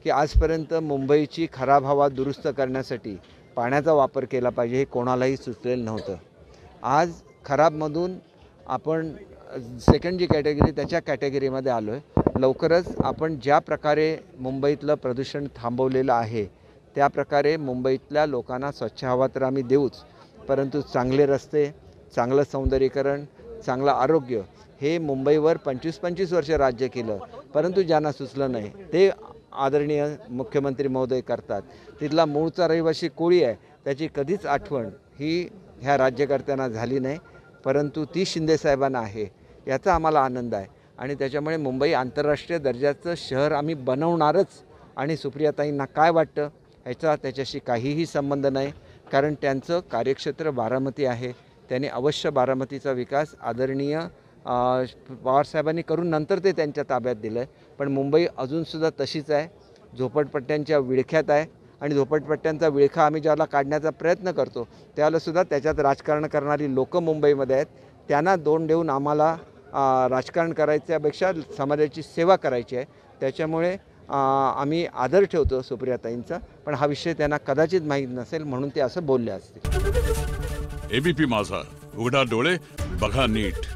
की आजपर्यंत मुंबईची खराब हवा दुरुस्त करण्यासाठी पाण्याचा वापर केला पाहिजे हे कोणालाही सुचलेलं नव्हतं। आज खराबमधून आपण सेकंड जी कॅटेगरी त्याच्या कॅटेगरीमध्ये आलो आहे। लवकरच आपण ज्या प्रकारे मुंबईतलं प्रदूषण थांबवलेलं आहे त्या प्रकारे मुंबईतल्या लोकांना स्वच्छ हवा तर आम्ही देऊच, परंतु चांगले रस्ते, चांगलं सौंदर्यीकरण, चांगलं आरोग्य हे मुंबईवर 25-25 वर्ष राज्य केलं, परंतु ज्यांना सुचलं नाही ते आदरणीय मुख्यमंत्री महोदय करतात। तिथला मूळचा रहिवासी कोळी आहे, त्याची कधीच आठवण ही ह्या राज्यकर्त्यांना झाली नाही, परंतु ती शिंदेसाहेबांना आहे। याचा आम्हाला आनंद आहे आणि त्याच्यामुळे मुंबई आंतरराष्ट्रीय दर्जाचं शहर आम्ही बनवणारच। आणि सुप्रियाताईंना काय वाटतं ह्याचा त्याच्याशी काहीही संबंध नाही, कारण त्यांचं कार्यक्षेत्र बारामती आहे। त्यांनी अवश्य बारामतीचा विकास आदरणीय पवारसाहेबांनी करून नंतर ते त्यांच्या ताब्यात दिलं आहे, पण मुंबई अजूनसुद्धा तशीच आहे, झोपडपट्ट्यांच्या विळख्यात आहे। आणि झोपडपट्ट्यांचा विळखा आम्ही ज्याला काढण्याचा प्रयत्न करतो त्यावेळेलासुद्धा त्याच्यात राजकारण करणारी लोकं मुंबईमध्ये आहेत। त्यांना दोन देऊन आम्हाला राजकारण करायच्यापेक्षा समाजाची सेवा करायची आहे। त्याच्यामुळे आम्ही आदर ठेवतो सुप्रियाताईंचा, पण हा विषय त्यांना कदाचित माहीत नसेल म्हणून ते असं बोलले असतील। एबीपी माझा, उघडा डोळे बघा नीट।